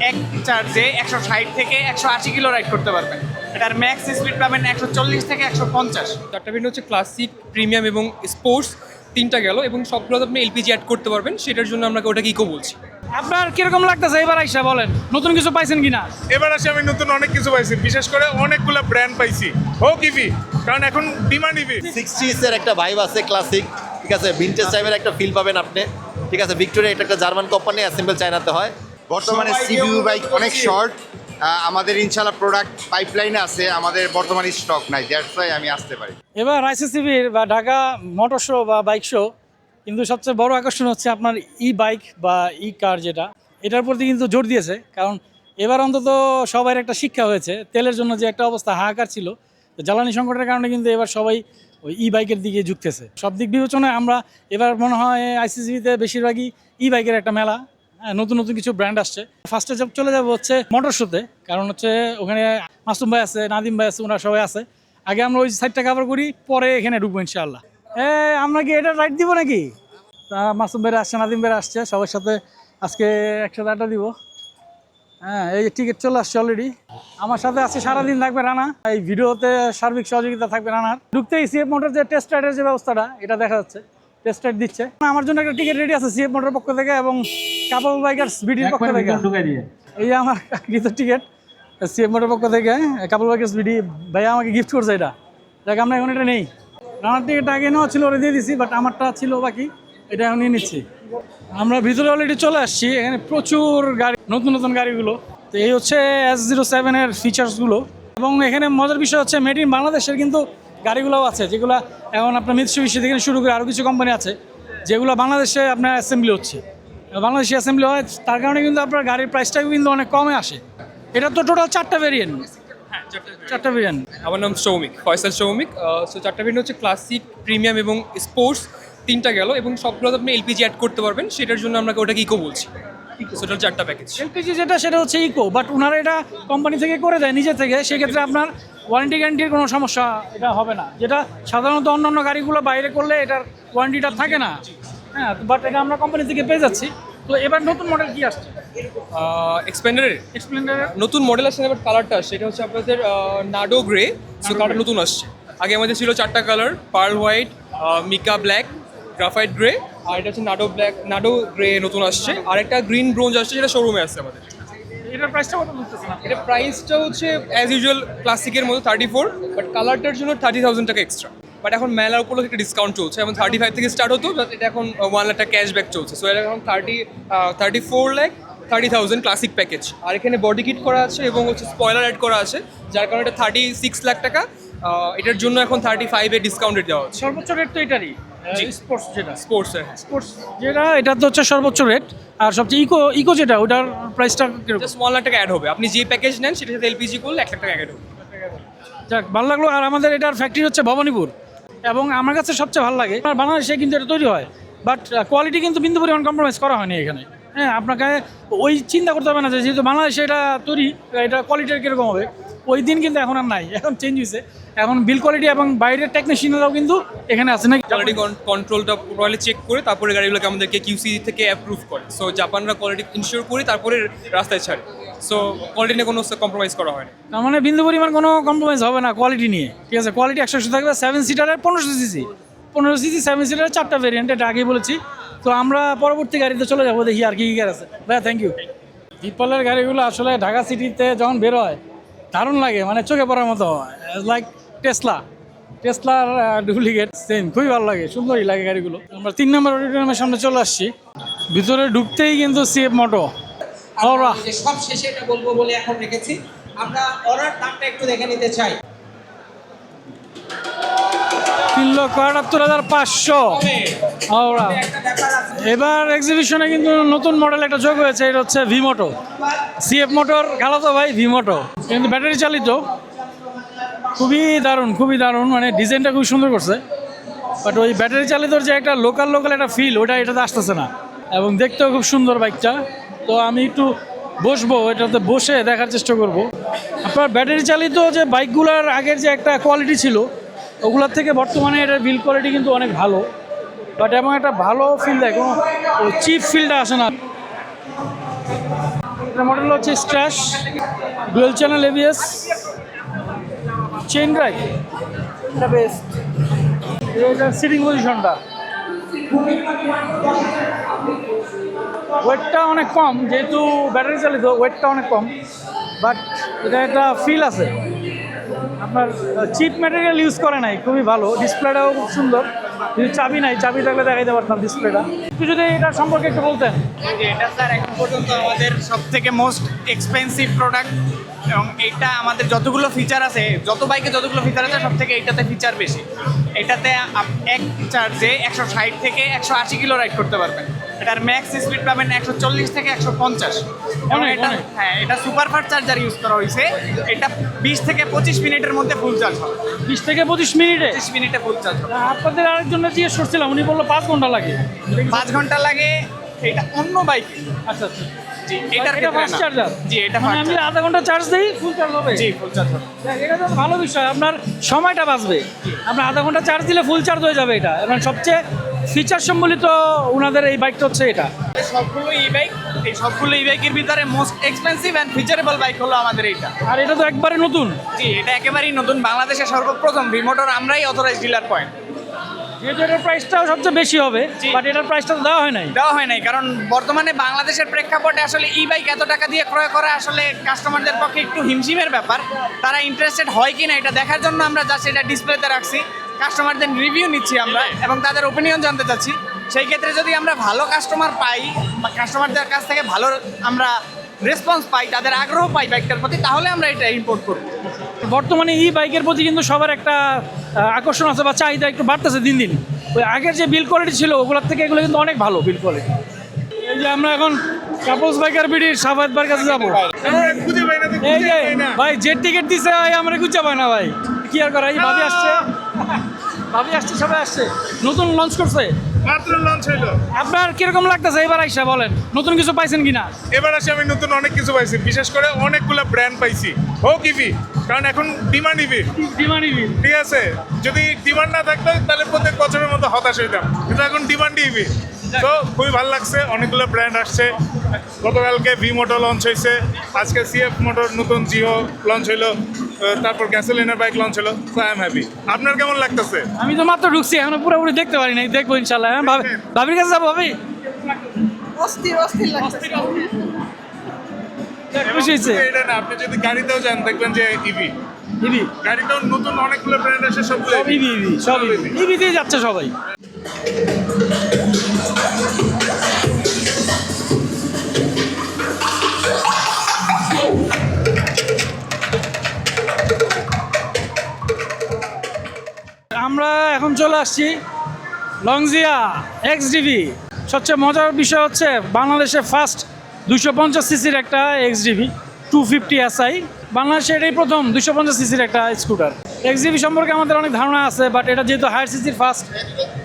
এক চার্জে 160 থেকে 180 কিলো রাইড করতে পারবেন। এটার ম্যাক্স স্পিড পাবেন 140 থেকে 150। চারটা ভেরিয়েন্ট হচ্ছে ক্লাসিক, প্রিমিয়াম এবং স্পোর্টস, তিনটা গেল এবং সবগুলোতে আপনি এলপিজি অ্যাড করতে পারবেন। সেটার জন্য আমরা ওটাকে ইকো বলছি। আপনার কিরকম লাগতেছে এবার আইসা বলেন, নতুন কিছু পাইছেন কিনা? এবার আসে আমি নতুন অনেক কিছু পাইছি, বিশেষ করে অনেকগুলো ব্র্যান্ড পাইছি। হোক ইভি, কারণ এখন ডিমান্ড ইভি। 60s এর একটা ভাইব আছে, ক্লাসিক, ঠিক আছে, ভিনটেজ টাইপের একটা ফিল পাবেন আপনি, ঠিক আছে। ভিক্টোরিয়া এটা একটা জার্মান কোম্পানি, অ্যাসেম্বল চায়নাতে হয়। বর্তমানে সিপিইউ বাইক অনেক শর্ট, আমাদের ইনশাল্লাহ প্রোডাক্ট পাইপলাইনে আছে, আমাদের বর্তমানে স্টক নাই, দ্যাটস ওয়াই আমি আসতে পারি। এবার আইসিসিবির বা ঢাকা মোটর শো বা বাইক শো, কিন্তু সবচেয়ে বড় আকর্ষণ হচ্ছে আপনার ই বাইক বা ই কার, যেটা এটার প্রতি কিন্তু জোর দিয়েছে। কারণ এবার অন্তত সবার একটা শিক্ষা হয়েছে, তেলের জন্য যে একটা অবস্থা হাহাকার ছিল, জ্বালানি সংকটের কারণে কিন্তু এবার সবাই ওই ই বাইকের দিকে ঝুঁকতেছে। সব দিক বিবেচনায় আমরা এবার মনে হয় আইসিসিবিতে বেশিরভাগই ই বাইকের একটা মেলা। নতুন নতুন কিছু ব্র্যান্ড আসছে। ফার্স্টে চলে যাবো হচ্ছে মোটর শোতে, কারণ হচ্ছে ওখানে মাসুম ভাই আছে, নাদিম ভাই আছে, ওনারা সবাই আছে। আগে আমরা ওই সাইডটা কভার করি, পরে এখানে ঢুকবো ইনশাআল্লাহ। আমরা কি এটা রাইড দিব নাকি? মাসুম ভাইরা আসছে, নাদিম ভাইরা আসছে, সবার সাথে আজকে একসাথে আড্ডা দিব। হ্যাঁ, এই টিকিট চলে আসছে অলরেডি। আমার সাথে আজকে সারাদিন থাকবে রানা, এই ভিডিওতে সার্বিক সহযোগিতা থাকবে রানার। ঢুকতেই সিএফ মোটর যে টেস্ট রাইডের যে ব্যবস্থাটা, এটা দেখা যাচ্ছে, টেস্ট রাইড দিচ্ছে। আমার জন্য একটা টিকিট রেডি আছে সিএফ মোটর পক্ষ থেকে এবং কাপল বাইকার্স বিডির পক্ষ থেকে। এই আমার গীত টিকিট সিএফ মোটর পক্ষ থেকে, কাপল বাইকার্স বিডি ভাইয়া আমাকে গিফট করছে এটা। দেখ, আমরা এখন এটা নেই, রানার টিকিট আগে নেওয়া ছিল, ওরা দিয়ে দিছি, বাট আমারটা ছিল বাকি, এটা এখন নিয়ে নিচ্ছি। আমরা ভিতরে অলরেডি চলে আসছি। এখানে প্রচুর গাড়ি, নতুন নতুন গাড়িগুলো। তো এই হচ্ছে S07 এর ফিচার্সগুলো। এবং এখানে মজার বিষয় হচ্ছে মেড ইন বাংলাদেশের কিন্তু গাড়িগুলোও আছে, যেগুলো এখন আপনার মিৎসুবিশি থেকে শুরু করে আরও কিছু কোম্পানি আছে যেগুলো বাংলাদেশে আপনার অ্যাসেম্বলি হচ্ছে, বাংলাদেশি অ্যাসেম্বলি হয়। তার কারণে কিন্তু আপনার গাড়ির প্রাইসটাও কিন্তু অনেক কমে আসে। এটা তো টোটাল 4টা ভেরিয়েন্ট। চারটা ভেরিয়েন্ট। আমার নাম সৌমিক, ফয়সাল সৌমিক। সো চারটা ভেরিয়েন্ট হচ্ছে ক্লাসিক, প্রিমিয়াম এবং স্পোর্টস, তিনটা গেল এবং সবগুলোতে আপনি এলপিজি অ্যাড করতে পারবেন। সেটার জন্য আমরা ওটাকে ইকো বলছি। টোটাল 4টা প্যাকেজ। এলপিজি যেটা, সেটা হচ্ছে ইকো, বাট ওনারা এটা কোম্পানি থেকে করে দেয় নিজে থেকে। সেক্ষেত্রে আপনার ওয়ারেন্টি গ্যারান্টির কোনো সমস্যা এটা হবে না, যেটা সাধারণত অন্যান্য গাড়িগুলো বাইরে করলে এটার ওয়ারেন্টিটা থাকে না। হ্যাঁ, বাট এটা আমরা কোম্পানি থেকে পেয়ে যাচ্ছি। তো এবার নতুন মডেল কি আসছে? এক্সপ্লেন্ডারের নতুন মডেল আসছে, এবার কালারটা আসছে, এটা হচ্ছে আপনাদের নাডো গ্রে। সো কালারটা নতুন আসছে। আগে আমাদের ছিল 4টা কালার, পার্ল হোয়াইট, মিকা ব্ল্যাক, গ্রাফাইট গ্রে, আর এটা হচ্ছে নাডো গ্রে নতুন আসছে। আর একটা গ্রিন ব্রোঞ্জ আসছে, যেটা শোরুমে আসছে আমাদের। এটার প্রাইসটা কত বলতেছেন? এটা প্রাইসটা হচ্ছে অ্যাজ ইউজুয়াল ক্লাসিকের মতো 34, বাট কালারটার জন্য 30,000 টাকা এক্সট্রা। বাট এখন মেলার উপর একটা ডিসকাউন্ট চলছে, এবং 35 থেকে স্টার্ট হতো, বাট এটা এখন 1 লাখ টাকা ক্যাশব্যাক চলছে। সো এটা এখন 34 লাখ 30,000 ক্লাসিক প্যাকেজ। আর এখানে বডি কিট করা আছে এবং হচ্ছে স্পয়লার অ্যাড করা আছে, যার কারণে এটা 36 লাখ টাকা। এটার জন্য এখন 35-এ ডিসকাউন্ট রেট দেওয়া হচ্ছে। সর্বোচ্চ রেট তো এটারই, স্পোর্টস যেটা, স্পোর্টসের স্পোর্টস যেটা, এটা তো হচ্ছে সর্বোচ্চ রেট। আর সবচেয়ে ইকো যেটা, ওটার প্রাইসটা কিরকম? জাস্ট 1 লাখ টাকা অ্যাড হবে। আপনি যে প্যাকেজ নেন সেটার সাথে এলপিজি করলে 1 লাখ টাকা অ্যাড হবে। যাক, ভালো লাগলো। আর আমাদের এটার ফ্যাক্টরি হচ্ছে ভবানীপুর, এবং আমার কাছে সবচেয়ে ভালো লাগে আর বাংলাদেশে কিন্তু এটা তৈরি হয়, বাট কোয়ালিটি কিন্তু বিন্দু পরিমাণ কম্প্রোমাইজ করা হয়নি এখানে। হ্যাঁ, আপনাকে ওই চিন্তা করতে হবে না যে যেহেতু বাংলাদেশে এটা তৈরি, এটা কোয়ালিটির কীরকম হবে, ওই দিন কিন্তু এখন আর নাই, এখন চেঞ্জ হয়েছে। এখন বিল কোয়ালিটি এবং বাইরের টেকনিশিয়ানরাও কিন্তু এখানে আছে না। কোয়ালিটি কন্ট্রোলটা প্রপারলি চেক করে তারপরে গাড়িগুলোকে আমাদেরকে কিউসি থেকে অ্যাপ্রুভ করে। সো জাপানরা কোয়ালিটি ইনশিওর করে তারপরে রাস্তায় ছাড়ে। সো কোয়ালিটি নিয়ে কোনো কম্প্রোমাইজ করা হয় না। তার মানে বিন্দু পরিমাণ কোনো কম্প্রোমাইজ হবে না কোয়ালিটি নিয়ে, ঠিক আছে। কোয়ালিটি 100 থাকবে। 7 সিটারের 1500 সিসি 7 সিটারের 4টা ভেরিয়েন্ট, এটা আগেই বলেছি। তো আমরা পরবর্তী গাড়িতে চলে যাবো, দেখি আর কি গাড়ি আছে। ভাইয়া, থ্যাংক ইউ। ডিপলের গাড়িগুলো আসলে ঢাকা সিটিতে যখন বের হয় দারুণ লাগে, মানে চোখে পড়ার মতো, লাইক টেসলার ডুপ্লিকেট সেম, খুবই ভালো লাগে, সুন্দরই লাগে গাড়িগুলো। আমরা 3 নম্বর অডিটোরিয়ামের সামনে চলে আসছি। ভিতরে ঢুকতেই কিন্তু সিএফ মোটো। আমরা যে সব শেষে এটা বলবো বলে এখন রেখেছি। আমরা অর্ডার দামটা একটু দেখে নিতে চাই। 3,78,500। এবার এক্সিবিশনে কিন্তু নতুন মডেল একটা যোগ হয়েছে, এটা হচ্ছে ভি মোটো। সিএফ মোটর খালাতো ভাই ভি মোটো, কিন্তু ব্যাটারি চালিত। খুবই দারুণ, মানে ডিজাইনটা খুব সুন্দর করছে, বাট ওই ব্যাটারি চালিতর যে একটা লোকাল একটা ফিল, ওটা এটাতে আসতেছে না। এবং দেখতেও খুব সুন্দর বাইকটা। তো আমি একটু বসবো, এটাতে বসে দেখার চেষ্টা করব। আপনার ব্যাটারি চালিত যে বাইকগুলোর আগের যে একটা কোয়ালিটি ছিল, ওগুলোর থেকে বর্তমানে এটার বিল্ড কোয়ালিটি কিন্তু অনেক ভালো, বাট এবং একটা ভালো ফিল দেয়, কোনো ওই চিপ ফিলটা আসে না। এটা মডেল হচ্ছে স্ট্র্যাশ, dual channel ABS, chain drive, এটা বেস্ট। এটার সিটিং পজিশনটা, ওয়েটটা অনেক কম, যেহেতু ব্যাটারি চালিত ওয়েটটা অনেক কম, বাট এটা একটা ফিল আছে। আপনার চিপ ম্যাটেরিয়াল ইউজ করে নাই, খুবই ভালো। ডিসপ্লেটাও খুব সুন্দর, যদি চাবি নাই, চাবি থাকলে দেখাইতে পারতাম ডিসপ্লেটা। একটু যদি এটা সম্পর্কে একটু বলতেন। যে এটা স্যার এখন পর্যন্ত আমাদের সব থেকে মোস্ট এক্সপেন্সিভ প্রোডাক্ট, এবং এটা আমাদের যতগুলো ফিচার আছে, যত বাইকে যতগুলো ফিচার আছে সব থেকে এইটাতে ফিচার বেশি। এটাতে এক চার্জে 160 থেকে 180 কিলো রাইড করতে পারবেন। এটার ম্যাক্স স্পিড পাবেন 140 থেকে 150। এবং অনেক, এটা অনেক। হ্যাঁ, এটা সুপার ফাস্ট চার্জার ইউজ করা হয়েছে। এটা 20 থেকে 25 মিনিটের মধ্যে ফুল চার্জ হবে। 20 থেকে 25 মিনিটে। 25 মিনিটে ফুল চার্জ হবে। আপনাদের আরেকজনের জিজ্ঞেস করছিলাম, উনি বললো 5 ঘন্টা লাগে। 5 ঘন্টা লাগে এটা অন্য বাইকে। আচ্ছা আচ্ছা, জি, এটার এটা ক্ষেত্রে ফাস্ট না। চার্জার। জি, এটা মানে ফাস্ট আমি আধা ঘন্টা চার্জ দিই, ফুল চার্জ হবে। জি, ফুল চার্জ হবে। এটা তো ভালো বিষয়, আপনার সময়টা বাঁচবে। আপনার আধা ঘন্টা চার্জ দিলে ফুল চার্জ হয়ে যাবে। এটা এবং সবচেয়ে ফিচার সম্বলিত ওনাদের এই বাইকটা হচ্ছে এটা। সবগুলো ই বাইক, এই সবগুলো ই বাইকের ভিতরে মোস্ট এক্সপেন্সিভ অ্যান্ড ফিচারেবল বাইক হলো আমাদের এইটা। আর এটা তো একবারে নতুন, জি, এটা একেবারেই নতুন, বাংলাদেশের সর্বপ্রথম রিমোটর আমরাই অথরাইজ ডিলার পয়েন্ট। যেহেতু এটার প্রাইসটাও সবচেয়ে বেশি হবে, জি। বাট এটার প্রাইসটা তো দেওয়া হয় নাই। দেওয়া হয় নাই, কারণ বর্তমানে বাংলাদেশের প্রেক্ষাপটে আসলে ই বাইক এত টাকা দিয়ে ক্রয় করা আসলে কাস্টমারদের পক্ষে একটু হিমশিমের ব্যাপার। তারা ইন্টারেস্টেড হয় কি না এটা দেখার জন্য আমরা জাস্ট এটা ডিসপ্লেতে রাখছি। কাস্টমারদের রিভিউ নিচ্ছি আমরা এবং তাদের ওপিনিয়ন জানতে চাচ্ছি। সেই ক্ষেত্রে যদি আমরা ভালো কাস্টমার পাই বা কাস্টমারদের কাছ থেকে ভালো আমরা রেসপন্স পাই, তাদের আগ্রহ পাই বাইকটার প্রতি, তাহলে আমরা এটা ইম্পোর্ট করব। বর্তমানে ই বাইকের প্রতি কিন্তু সবার একটা আকর্ষণ আছে বা চাহিদা একটু বাড়তেছে দিন দিন। ওই আগের যে বিল কোয়ালিটি ছিল ওগুলোর থেকে এগুলো কিন্তু অনেক ভালো বিল কোয়ালিটি। এই যে আমরা এখন কাপলস বাইকার বিডির সাফায়েত ভাইয়ের কাছে যাবো। খুঁজে পাই না তো, এই খুঁজে যে পাই না। ভাই যে টিকিট দিছে ভাই আমরা খুঁজে পাই না ভাই, কি আর করা। এই ভাবি আসছে, ভাবি আসছে, সবাই আসছে, নতুন লঞ্চ করছে। মাত্র লঞ্চ হইলো। আপনার কিরকম লাগতেছে এবার আইসা, বলেন নতুন কিছু পাইছেন কিনা? এবার আসে আমি নতুন অনেক কিছু পাইছি, বিশেষ করে অনেকগুলো ব্র্যান্ড পাইছি। হোক ইভি, কারণ এখন ডিমান্ড ইভি। ডিমান্ড ইভি, ঠিক আছে, যদি ডিমান্ড না থাকতো তাহলে প্রত্যেক বছরের মতো হতাশ হইতাম, কিন্তু এখন ডিমান্ড ইভি। তো খুবই ভালো লাগছে, অনেকগুলো ব্র্যান্ড আসছে। গতকালকে ভি মোটর লঞ্চ হয়েছে, আজকে সিএফ মোটর নতুন জিও লঞ্চ হইলো, তারপর গ্যাসোলিনের বাইক লঞ্চ হলো। So I am happy. আপনার কেমন লাগতেছে? আমি তো মাত্র ঢুকছি, এখনো পুরোপুরি দেখতে পারি নাই, দেখবো ইনশাল্লাহ। হ্যাঁ, ভাবির কাছে যাবো। ভাবি অস্থির অস্থির লাগছে। খুশি হয়েছে। এটা না, আপনি যদি গাড়িতেও যান দেখবেন যে ইভি। ইভি, গাড়িতেও নতুন অনেকগুলো ব্র্যান্ড আসে, সবগুলো সব ইভি, ইভি, সব ইভি, ইভি দিয়ে যাচ্ছে সবাই। আমরা এখন চলে আসছি লংজিয়া XDV। সবচেয়ে মজার বিষয় হচ্ছে বাংলাদেশে ফার্স্ট 250 সিসির একটা XDV 250 SI। বাংলাদেশে এটাই প্রথম 250 সিসির একটা স্কুটার। XDV সম্পর্কে আমাদের অনেক ধারণা আছে, বাট এটা যেহেতু হায়ার সিসির ফার্স্ট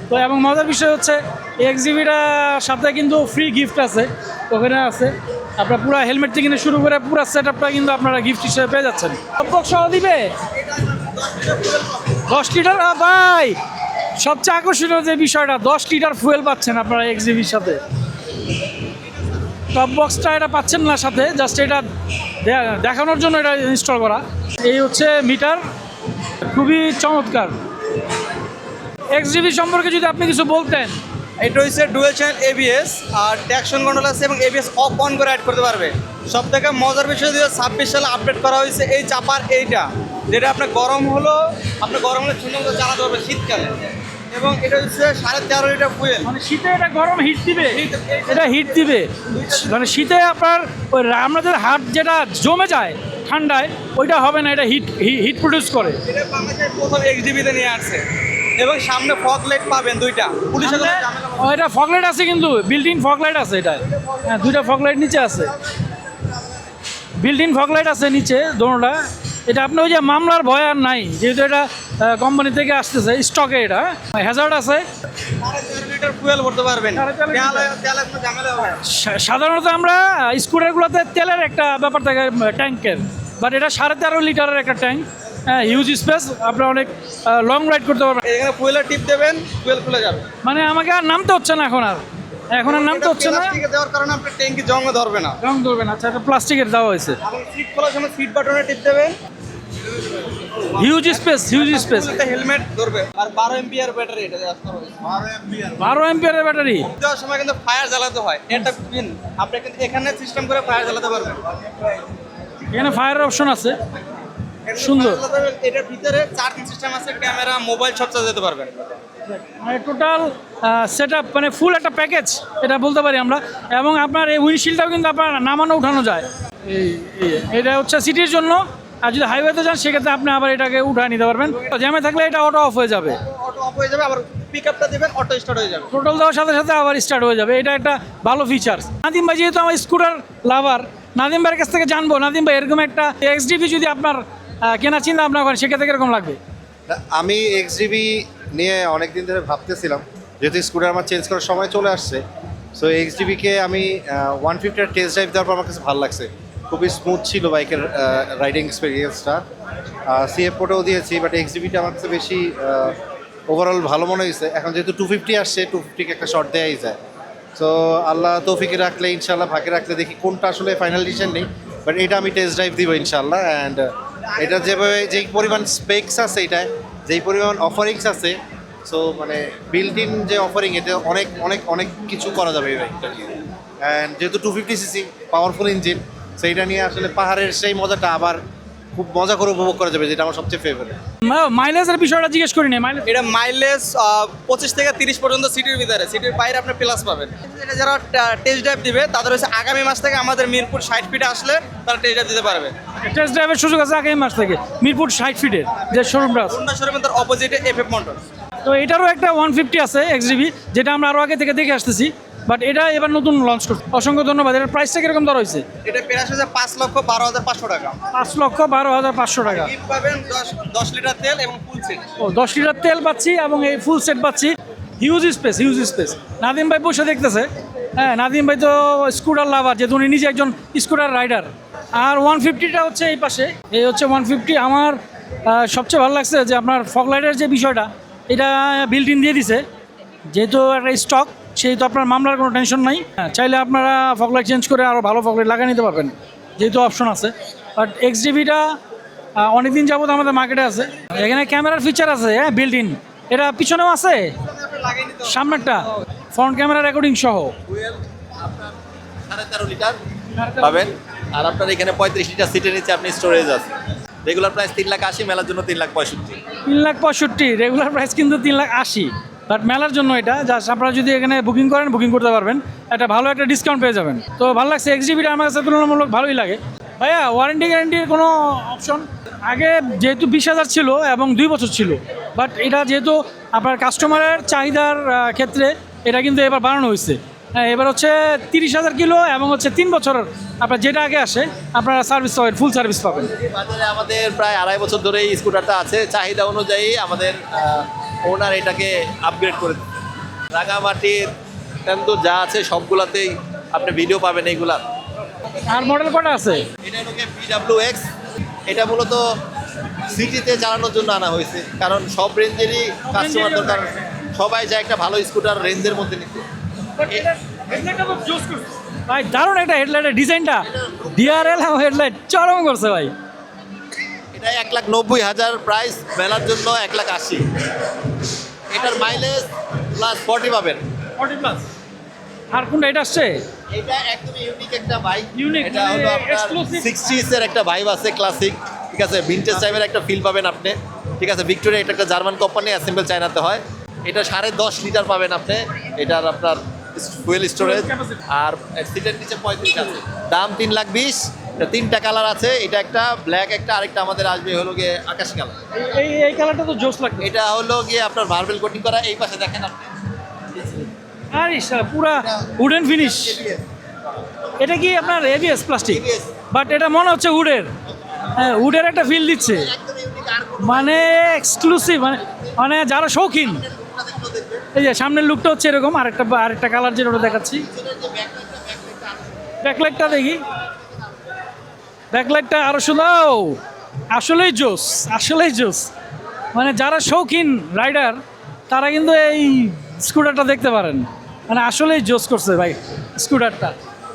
তো। এবং মজার বিষয় হচ্ছে এই XDVটার সাথে কিন্তু ফ্রি গিফট আছে, ওখানে আছে। আপনার পুরো হেলমেট থেকে শুরু করে পুরো সেট আপটা কিন্তু আপনারা গিফট হিসেবে পেয়ে যাচ্ছেন। সব সহ দিবে 10 লিটার। ভাই সবচেয়ে আকর্ষণীয় যে বিষয়টা, 10 লিটার ফুয়েল পাচ্ছেন আপনারা XDVর সাথে। টপ বক্সটা এটা পাচ্ছেন না সাথে, জাস্ট এটা দেখানোর জন্য এটা ইনস্টল করা। এই হচ্ছে মিটার, খুবই চমৎকার। XDV সম্পর্কে যদি আপনি কিছু বলতেন। এটা হচ্ছে ডুয়েল চ্যানেল এবিএস আর ট্যাকশন কন্ট্রোল আছে এবং এবিএস অফ অন করে অ্যাড করতে পারবে। সব থেকে মজার বিষয় 2026 সালে আপডেট করা হয়েছে এই চাপার এইটা, যেটা আপনার গরম হলে সুন্দর মতো চালাতে পারবে শীতকালে। এবং এটা হচ্ছে 13.5 লিটার ফুয়েল। মানে শীতে এটা গরম হিট দিবে, এটা হিট দিবে। মানে শীতে আপনার ওই আমাদের হাত যেটা জমে যায় ঠান্ডায়, ওইটা হবে না, এটা হিট প্রডিউস করে। এটা বাংলাদেশের প্রথম XDV-তে নিয়ে আসছে। এবং সামনে ফগ লাইট পাবেন দুইটা, পুলিশের কোনো ঝামেলা হবে না। এটা ফগ লাইট আছে, কিন্তু বিল্ট ইন ফগ লাইট আছে এটা। হ্যাঁ, দুইটা ফগ লাইট নিচে আছে, বিল্ট ইন ফগ লাইট আছে নিচে দোনোটা। এটা আপনি ওই যে মামলার ভয় আর নাই, যেহেতু এটা কোম্পানি থেকে আসতেছে স্টকে। এটা হ্যাজার্ড আছে। 13.5 লিটার ফুয়েল ভরতে পারবেন, 13.5 লিটার। তেলের কোনো ঝামেলা হবে না। সাধারণত আমরা স্কুটারগুলোতে তেলের একটা ব্যাপার থাকে ট্যাঙ্কের, বাট এটা 13.5 লিটারের একটা ট্যাঙ্ক। হ্যাঁ, হিউজ স্পেস, আপনারা অনেক লং রাইড করতে পারবেন। এখানে ফুয়েলের টিপ দেবেন, ফুয়েল খুলে যাবে। মানে আমাকে আর নামতে হচ্ছে না এখন আর, এখন আর নামতে হচ্ছে না, প্লাস্টিকে দেওয়ার কারণে আপনার ট্যাঙ্কি জংও ধরবে না। রং ধরবে না। আচ্ছা, এটা প্লাস্টিকের দেওয়া হয়েছে। এবং সিট খোলার সময় সিট বাটনে টিপ দেবেন, huge space, huge space. Helmet ধরবে। আর 12 এম্পিয়ার ব্যাটারি এটা দেওয়া হয়েছে। 12 এম্পিয়ারের ব্যাটারি। দেওয়ার সময় কিন্তু ফায়ার জ্বালাতে হয়, এটা পিন আপনি কিন্তু এখানে সিস্টেম করে ফায়ার জ্বালাতে পারবেন। এখানে ফায়ারের অপশন আছে, সুন্দর। এটার ভিতরে চার্জিং সিস্টেম আছে, ক্যামেরা, মোবাইল সব চার্জ দিতে পারবেন। মানে টোটাল সেট আপ, মানে ফুল একটা প্যাকেজ এটা বলতে পারি আমরা। এবং আপনার এই উইন্ডশিল্ডটাও কিন্তু আপনার নামানো উঠানো যায়। এটা হচ্ছে সিটির জন্য, আর যদি হাইওয়েতে যান সেক্ষেত্রে আপনি আবার এটাকে উঠায় নিতে পারবেন। জ্যামে থাকলে এটা অটো অফ হয়ে যাবে, অটো অফ হয়ে যাবে, আবার পিক আপটা দেবেন, অটো স্টার্ট হয়ে যাবে। টোটাল দেওয়ার সাথে সাথে আবার স্টার্ট হয়ে যাবে। এটা একটা ভালো ফিচার্স। নাদিম ভাই যেহেতু আমার স্কুটার লাভার, নাদিম ভাইয়ের কাছ থেকে জানবো, নাদিম ভাই এরকম একটা XDV যদি আপনার কেনার চিন্তা ভাবনা করেন সেক্ষেত্রে কিরকম লাগবে? আমি XDV নিয়ে অনেক দিন ধরে ভাবতেছিলাম, যেহেতু স্কুটার আমার চেঞ্জ করার সময় চলে আসছে। সো XDV-কে আমি 150 টেস্ট ড্রাইভ দেওয়ার পর আমার কাছে ভালো লাগছে, খুবই স্মুথ ছিল বাইকের রাইডিং এক্সপিরিয়েন্সটা। CF কোডেও দিয়েছি, বাট XDV-টা আমার কাছে বেশি ওভারঅল ভালো মনে হয়েছে। এখন যেহেতু 250 আসছে, 250-কে একটা শর্ট দেওয়াই যায়। সো আল্লাহ তৌফিকে রাখলে, ইনশাল্লাহ ভাগে রাখলে, দেখি কোনটা আসলে ফাইনাল ডিসিশন নেই, বাট এটা আমি টেস্ট ড্রাইভ দিব ইনশাল্লাহ। অ্যান্ড এটা যেভাবে যেই পরিমাণ স্পেক্স আছে, এটায় যেই পরিমাণ অফারিংস আছে, সো মানে বিল্ট ইন যে অফারিং, এটা অনেক অনেক অনেক কিছু করা যাবে এই বাইকটা নিয়ে। অ্যান্ড যেহেতু 250cc পাওয়ারফুল ইঞ্জিন, সেইটা নিয়ে আসলে পাহাড়ের সেই মজাটা আবার খুব মজা করে উপভোগ করা যাবে, যেটা আমার সবচেয়ে ফেভারিট। মাইলেজের বিষয়টা জিজ্ঞেস করি না, মাইলেজ এটা মাইলেজ 25 থেকে 30 পর্যন্ত সিটির ভিতরে, সিটির বাইরে আপনি প্লাস পাবেন। এটা যারা টেস্ট ড্রাইভ দিবে তাদের হচ্ছে আগামী মাস থেকে আমাদের মিরপুর 60 ফিটে আসলে তারা টেস্ট ড্রাইভ দিতে পারবে। টেস্ট ড্রাইভের সুযোগ আছে আগামী মাস থেকে মিরপুর 60 ফিটের যে শোরুমটা আছে। হোন্ডা শোরুমের তার অপোজিটে FF মোটরস। তো এটারও একটা 150 আছে XDV, যেটা আমরা আরও আগে থেকে দেখে আসতেছি, বাট এটা এবার নতুন লঞ্চ করছে। অসংখ্য ধন্যবাদ। এটার প্রাইসটা কিরকম ধরা হয়েছে? এটা প্রাইস হচ্ছে 5,12,500 টাকা। 5,12,500 টাকা। গিফট পাবেন 10 লিটার তেল এবং ফুল সেট। ও 10 লিটার তেল পাচ্ছি এবং এই ফুল সেট পাচ্ছি। Huge space, huge space. Nadeem ভাই বসে দেখতেছে। হ্যাঁ, নাদিম ভাই তো স্কুটার লাভার, যেহেতু উনি নিজে একজন স্কুটার রাইডার। আর 150টা হচ্ছে এই পাশে, এই হচ্ছে 150। আমার সবচেয়ে ভালো লাগছে যে আপনার ফগ লাইটের যে বিষয়টা, এটা বিল্ট ইন দিয়ে দিছে। যেহেতু একটা স্টক, সেহেতু আপনার মামলার কোনো টেনশন নাই। চাইলে আপনারা ফগ লাইট চেঞ্জ করে আরও ভালো ফগ লাইট লাগিয়ে নিতে পারবেন, যেহেতু অপশন আছে। বাট XDV-টা অনেকদিন যাবত আমাদের মার্কেটে আছে। এখানে ক্যামেরার ফিচার আছে, হ্যাঁ, বিল্ট ইন। এটা পিছনেও আছে, সামনেরটা ফ্রন্ট ক্যামেরা রেকর্ডিং সহ। 13.5 লিটার পাবেন। আর আপনার এখানে 35 লিটার সিটের নিচে আপনি স্টোরেজ আছে। রেগুলার প্রাইস 3,80,000, মেলার জন্য 3,65,000। 3,65,000 রেগুলার প্রাইস কিন্তু 3,80,000, বাট মেলার জন্য এটা জাস্ট আপনারা যদি এখানে বুকিং করেন, বুকিং করতে পারবেন, একটা ভালো একটা ডিসকাউন্ট পেয়ে যাবেন। তো ভালো লাগছে। XDV-টা আমার কাছে তুলনামূলক ভালোই লাগে। ভাইয়া, ওয়ারেন্টি গ্যারেন্টির কোনো অপশন? আগে যেহেতু 20,000 ছিল এবং 2 বছর ছিল, বাট এটা যেহেতু আপনার কাস্টমারের চাহিদার ক্ষেত্রে এটা কিন্তু এবার বাড়ানো হয়েছে। হ্যাঁ, এবার হচ্ছে 30,000 কিলো এবং হচ্ছে 3 বছরের আপনার যেটা আগে আসে আপনারা সার্ভিস পাবেন, ফুল সার্ভিস পাবেন। বাজারে আমাদের প্রায় 2.5 বছর ধরে এই স্কুটারটা আছে। চাহিদা অনুযায়ী আমাদের ওনার এটাকে আপগ্রেড করে দিচ্ছে। রাঙামাটির কিন্তু যা আছে সবগুলাতেই আপনি ভিডিও পাবেন এইগুলা। আর মডেল কটা আছে? এটা হলো BWX। এটা মূলত সিটিতে চালানোর জন্য আনা হয়েছে, কারণ সব রেঞ্জেরই কাস্টমার দরকার। সবাই যায় একটা ভালো স্কুটার রেঞ্জের মধ্যে নিতে। ভাই দারুণ একটা হেডলাইটের ডিজাইনটা, DRL হেডলাইট চরম করছে ভাই। এটা 1,90,000 প্রাইস, মেলার জন্য 1,80,000। এটার মাইলেজ প্লাস 40 পাবেন। 40+। আর কোনটা এটা আসছে? এটা একদমই ইউনিক একটা বাইক। Unique, এটা মানে হলো আপনার exclusive। 60s এর একটা ভাইব আছে, ক্লাসিক, ঠিক আছে, ভিনটেজ টাইপের একটা ফিল পাবেন আপনি, ঠিক আছে। ভিক্টোরিয়া, এটা একটা জার্মান কোম্পানি, অ্যাসেম্বল চায়নাতে হয়। এটা 10.5 লিটার পাবেন আপনি। এটার আপনার ফুয়েল স্টোরেজ আর সিটের নিচে 35 আছে। দাম 3,20,000। এটা 3টা কালার আছে। এটা একটা ব্ল্যাক, একটা আরেকটা আমাদের আসবে হলো গিয়ে আকাশি কালার। এই কালারটা তো জোস লাগবে। এটা হলো গিয়ে আপনার মার্বেল কোটিং করা। এই পাশে দেখেন আপনি, আরে পুরা উডেন ফিনিশ। এটা কি আপনার ABS প্লাস্টিক, ABS। বাট এটা মনে হচ্ছে উডের। হ্যাঁ, উডের একটা ফিল দিচ্ছে, একদম ইউনিক। আর মানে এক্সক্লুসিভ, মানে যারা শৌখিন। এই যে সামনের লুকটা হচ্ছে এরকম, আরেকটা কালার যেটা দেখাচ্ছি। ব্যাকলাইটটা দেখি, ব্যাকলাইটটা আরো সুন্দর। আসলেই জোস, আসলেই জোস। মানে যারা শৌখিন রাইডার তারা কিন্তু এই স্কুটারটা দেখতে পারেন। মানে আসলেই জোস করছে ভাই স্কুটারটা।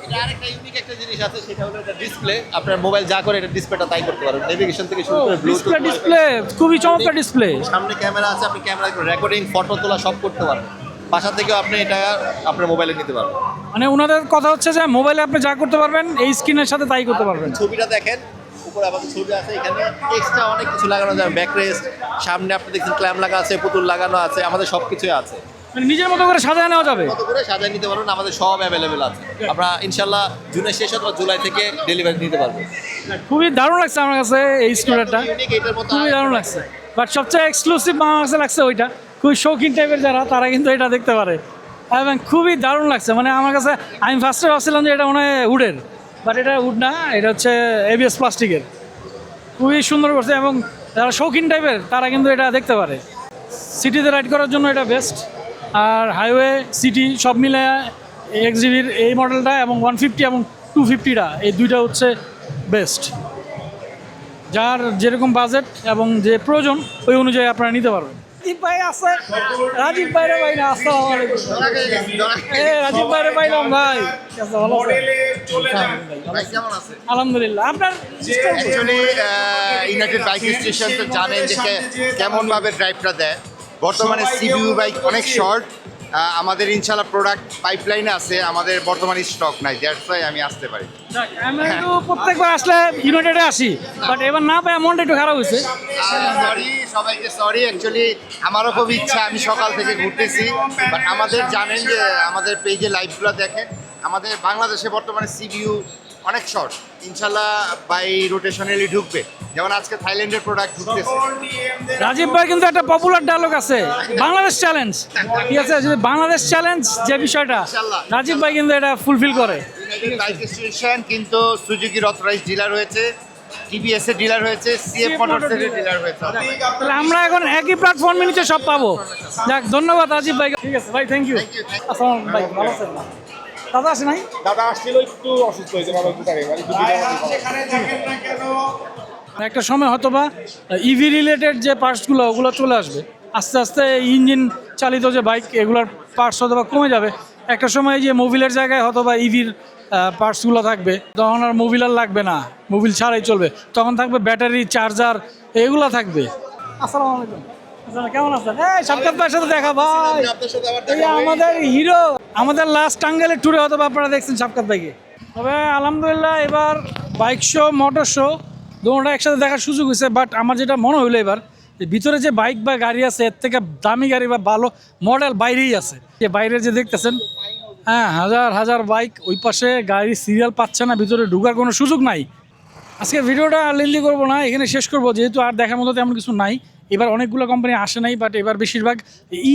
এটা আরেকটা ইউনিক একটা জিনিস আছে, সেটা হলো এটা ডিসপ্লে। আপনার মোবাইল যা করে এটা ডিসপ্লেটা তাই করতে পারবেন, নেভিগেশন থেকে শুরু করে ব্লুটুথ, ডিসপ্লে খুবই চমৎকার ডিসপ্লে। সামনে ক্যামেরা আছে, আপনি ক্যামেরা রেকর্ডিং, ফটো তোলা সব করতে পারবেন। বাসা থেকেও আপনি এটা আপনার মোবাইলে নিতে পারবেন। মানে ওনাদের কথা হচ্ছে যে মোবাইলে আপনি যা করতে পারবেন এই স্ক্রিনের সাথে তাই করতে পারবেন। ছবিটা দেখেন, উপরে আমাদের ছবি আছে, এখানে এক্সট্রা অনেক কিছু লাগানো যায়, ব্যাকরেস্ট, সামনে আপনি দেখছেন ক্ল্যাম্প লাগা আছে, পুতুল লাগানো আছে, আমাদের সব কিছুই আছে। মানে নিজের মতো করে সাজায় নেওয়া যাবে, কত করে সাজিয়ে নিতে পারবেন, আমাদের সব অ্যাভেলেবেল আছে। আমরা ইনশাল্লাহ জুনের শেষ অথবা জুলাই থেকে ডেলিভারি নিতে পারবো। খুবই দারুণ লাগছে আমার কাছে এই স্কুটারটা, ইউনিক, এটার মতো খুবই দারুণ লাগছে। বাট সবচেয়ে এক্সক্লুসিভ আমার কাছে লাগছে ওইটা, খুবই শৌখিন টাইপের যারা তারা কিন্তু এটা দেখতে পারে, এবং খুবই দারুণ লাগছে। মানে আমার কাছে আমি ফার্স্টে ভাবছিলাম যে এটা মনে হয় উডের, বাট এটা উড না, এটা হচ্ছে ABS প্লাস্টিকের। খুবই সুন্দর করছে, এবং যারা শৌখিন টাইপের তারা কিন্তু এটা দেখতে পারে। সিটিতে রাইড করার জন্য এটা বেস্ট, আর হাইওয়ে সিটি সব মিলে XGB'র এই মডেলটা এবং 150 এবং 250টা এই দুইটা হচ্ছে বেস্ট। যার যেরকম বাজেট এবং যে প্রয়োজন ওই অনুযায়ী আপনারা নিতে পারবেন। রাজীব ভাই আছে, রাজীব ভাইরে ভাই না, আসসালামু আলাইকুম। রাজীব ভাইরে পাইলাম ভাই, ভালো আছেন? আলহামদুলিল্লাহ। আপনার অ্যাকচুয়ালি ইউনাইটেড বাইক স্টেশন তো জানেন যে কেমন ভাবে ড্রাইভটা দেয়। বর্তমানে সিবিইউ বাইক অনেক শর্ট, আমাদের ইনশাল্লাহ প্রোডাক্ট পাইপলাইনে আছে, আমাদের বর্তমানে স্টক নাই, দ্যাটস ওয়াই আমি আসতে পারি। আমি একটু প্রত্যেকবার আসলে ইউনাইটেডে আসি, বাট এবার না পাই মনটা একটু খারাপ হয়েছে। সরি সবাইকে, সরি। অ্যাকচুয়ালি আমারও খুব ইচ্ছা, আমি সকাল থেকে ঘুরতেছি, বাট আমাদের জানেন যে আমাদের পেজে লাইভগুলো দেখেন, আমাদের বাংলাদেশে বর্তমানে সিবিইউ অনেক শর্ট, ইনশাল্লাহ বাই রোটেশনালি ঢুকবে, যেমন আজকে থাইল্যান্ডের প্রোডাক্ট ঢুকতেছে। রাজীব ভাই কিন্তু একটা পপুলার ডায়লগ আছে, বাংলাদেশ চ্যালেঞ্জ, ঠিক আছে? যদি বাংলাদেশ চ্যালেঞ্জ যে বিষয়টা রাজীব ভাই কিন্তু এটা ফুলফিল করে। ইউনাইটেড বাইক স্টেশন কিন্তু সুজুকির অথরাইজ ডিলার হয়েছে, TVS এর ডিলার হয়েছে, CF মোটরসের ডিলার হয়েছে। তাহলে আমরা এখন একই প্ল্যাটফর্মে নিচে সব পাবো। যাক, ধন্যবাদ রাজীব ভাই। ঠিক আছে ভাই, থ্যাংক ইউ। আসসালাম ভাই, ভালো আছেন? দাদা আসে নাই? দাদা আসছিল, একটু অসুস্থ হয়েছে, বাবা একটু তাড়াতাড়ি, মানে একটা সময় হয়তো বা ইভি রিলেটেড যে পার্টসগুলো ওগুলো চলে আসবে, আস্তে আস্তে ইঞ্জিন চালিত যে বাইক এগুলোর পার্টস হয়তো বা কমে যাবে। একটা সময় যে মোবিলের জায়গায় হয়তো বা ইভির পার্টসগুলো থাকবে, তখন আর মোবিল আর লাগবে না, মোবিল ছাড়াই চলবে, তখন থাকবে ব্যাটারি, চার্জার, এগুলো থাকবে। আসসালামু আলাইকুম, কেমন আছেন? এই শাবকাত ভাইয়ের সাথে দেখা ভাই, এই আমাদের হিরো, আমাদের লাস্ট টাঙ্গাইলের ট্যুরে হয়তো বা আপনারা দেখছেন শাবকাত ভাইকে। তবে আলহামদুলিল্লাহ এবার বাইক শো, মোটর শো দুটোটা একসাথে দেখার সুযোগ হয়েছে। বাট আমার যেটা মনে হইলো এবার, যে ভিতরে যে বাইক বা গাড়ি আছে এর থেকে দামি গাড়ি বা ভালো মডেল বাইরেই আছে। যে বাইরে যে দেখতেছেন, হ্যাঁ, হাজার হাজার বাইক, ওই পাশে গাড়ি সিরিয়াল পাচ্ছে না, ভিতরে ঢোকার কোনো সুযোগ নাই। আজকে ভিডিওটা লেন্দি করবো না, এখানে শেষ করবো, যেহেতু আর দেখার মতো তেমন কিছু নাই। এবার অনেকগুলো কোম্পানি আসে নাই, বাট এবার বেশিরভাগ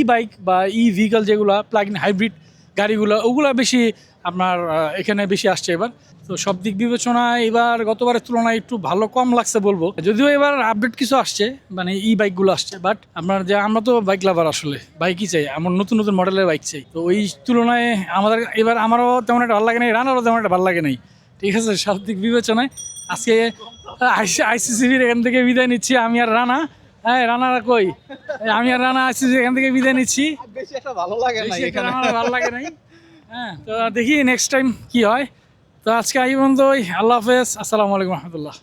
বাইক বা ভেহিকল যেগুলো প্লাগ ইন হাইব্রিড গাড়িগুলো, ওগুলো বেশি আপনার এখানে বেশি আসছে এবার। তো সব দিক বিবেচনায় এবার গতবারের তুলনায় একটু ভালো কম লাগছে বলবো, যদিও এবার আপডেট কিছু আসছে, মানে বাইকগুলো আসছে। বাট আপনার যে আমরা তো বাইক লাভার, আসলে বাইকই চাই, আমার নতুন নতুন মডেলের বাইক চাই। তো ওই তুলনায় আমাদের এবার আমারও তেমন একটা ভালো লাগে নাই, রানারও তেমন একটা ভালো লাগে নাই, ঠিক আছে? সব দিক বিবেচনায় আজকে ICCBর এখান থেকে বিদায় নিচ্ছি আমি আর রানা। হ্যাঁ, রানারা কই? আমি আর রানা ICCB এখান থেকে বিদায় নিচ্ছি। বেশি একটা ভালো লাগে না এখানে, আমার ভালো লাগে নাই। হ্যাঁ, তো দেখি নেক্সট টাইম কি হয়। তো আজকে এই পর্যন্তই, আল্লাহ হাফেজ, আসসালামু আলাইকুম রহমতুল্লাহ।